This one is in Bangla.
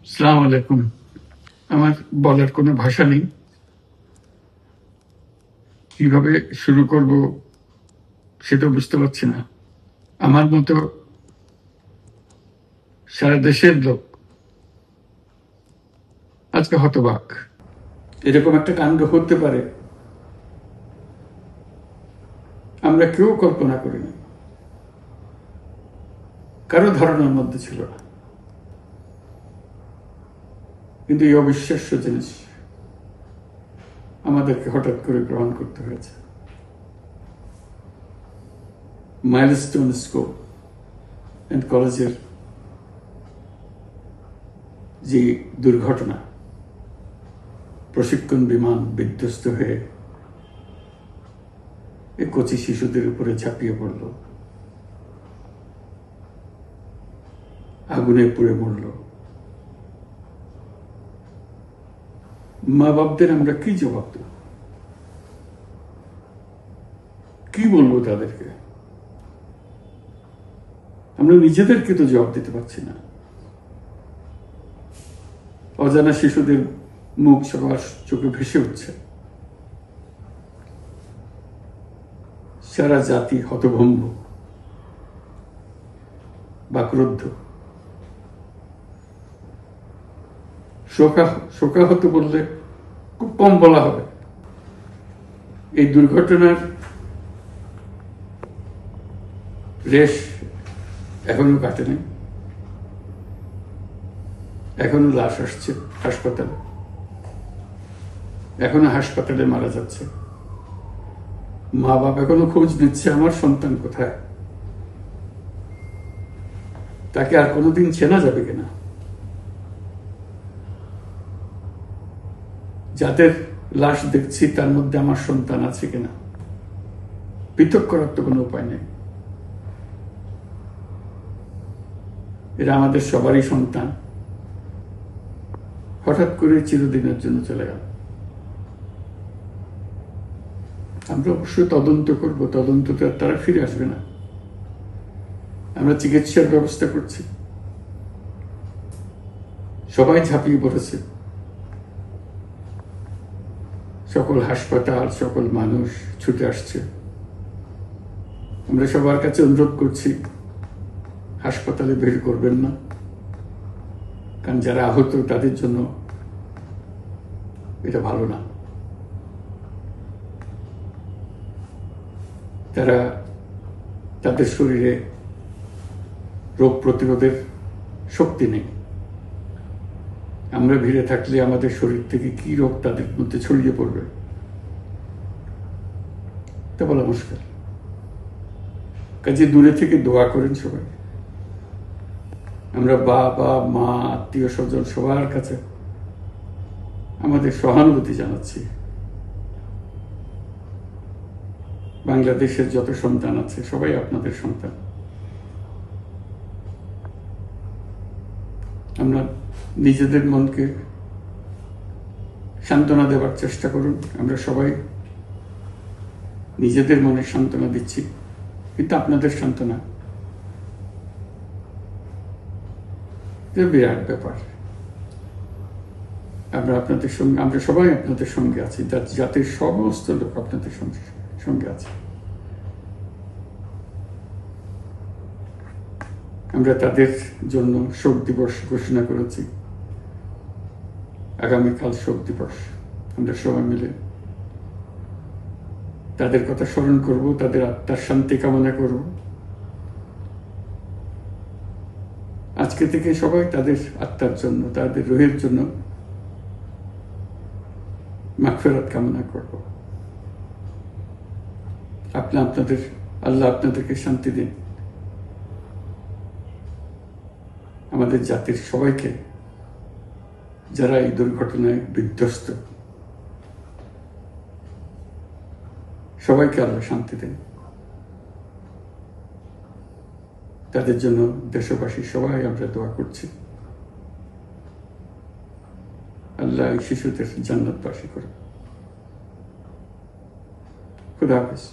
আসসালামু আলাইকুম। আমার বলার কোনো ভাষা নেই, কিভাবে শুরু করব সেটা বুঝতে পারছি না। আমার মতো সারা দেশের লোক আজকে হতবাক। এরকম একটা কাণ্ড হতে পারে আমরা কেউ কল্পনা করিনি, কারো ধারণার মধ্যে ছিল না। কিন্তু এই অবিশ্বাস্য জিনিস আমাদেরকে হঠাৎ করে গ্রহণ করতে হয়েছে। মাইলস্টোন স্কুল অ্যান্ড কলেজের যে দুর্ঘটনা, প্রশিক্ষণ বিমান বিধ্বস্ত হয়ে এই কচি শিশুদের উপরে ঝাঁপিয়ে পড়ল, আগুনে পুড়ে মরল। মা বাপদের আমরা কি জবাব দেব? কি বলবো তাদেরকে? আমরা নিজেদেরকে তো জবাব দিতে পারছি না। অজানা শিশুদের মুখ সবার চোখে ভেসে উঠছে। সারা জাতি হতভম্ব, বাক্রুদ্ধ, শোকাহত বললে খুব কম বলা হবে। এই দুর্ঘটনার রেশ এখনো কাটেনি। এখনো লাশ আসছে হাসপাতালে, এখনো হাসপাতালে মারা যাচ্ছে। মা বাবা এখনো খোঁজ নিচ্ছে আমার সন্তান কোথায়, তাকে আর কোনোদিন চেনা যাবে কিনা। যাদের লাশ দেখছি তার মধ্যে আমার সন্তান আছে কিনা পৃথক করার তো কোনো উপায় নেই। এরা আমাদের সবারই সন্তান, হঠাৎ করে চিরদিনের জন্য চলে গেল। আমরা অবশ্যই তদন্ত করব, তদন্ততে তারা ফিরে আসবে না। আমরা চিকিৎসার ব্যবস্থা করছি, সবাই ঝাঁপিয়ে পড়েছে। সকল হাসপাতাল, সকল মানুষ ছুটে আসছে। আমরা সবার কাছে অনুরোধ করছি, হাসপাতালে ভিড় করবেন না, কারণ যারা আহত তাদের জন্য এটা ভালো না। তারা তাদের শরীরে রোগ প্রতিরোধের শক্তি নেই। আমরা ভিড়ে থাকলে আমাদের শরীর থেকে কি রোগ তাদের মধ্যে ছড়িয়ে পড়বে তা বলা মুশকিল। কাজে দূরে থেকে দোয়া করেন সবাই। আমরা বাবা মা আত্মীয় স্বজন সবার কাছে আমাদের সহানুভূতি জানাচ্ছি। বাংলাদেশের যত সন্তান আছে সবাই আপনাদের সন্তান। আমরা নিজেদের মনকে সান্ত্বনা দেওয়ার চেষ্টা করুন। আমরা সবাই নিজেদের মনে সান্ত্বনা দিচ্ছি, কিন্তু আপনাদের সান্ত্বনা বিরাট ব্যাপার। আমরা সবাই আপনাদের সঙ্গে আছি, জাতির সমস্ত লোক আপনাদের সঙ্গে আছে। আমরা তাদের জন্য শোক দিবস ঘোষণা করেছি। আগামীকাল শোক দিবস, আমরা সবাই মিলে তাদের কথা স্মরণ করব, তাদের আত্মার শান্তি কামনা করব। আজকে থেকে সবাই তাদের আত্মার জন্য, তাদের রুহের জন্য মাগফিরাত কামনা করব। আল্লাহ আপনাদেরকে শান্তি দিন। আমাদের জাতির সবাইকে, যারা এই দুর্ঘটনায় বিধ্বস্ত, সবাইকে আল্লাহ শান্তি দেন। তাদের জন্য দেশবাসী সবাই আমরা দোয়া করছি। আল্লাহ এই শিশুদের জান্নাতবাসী করে। খুদা হাফেজ।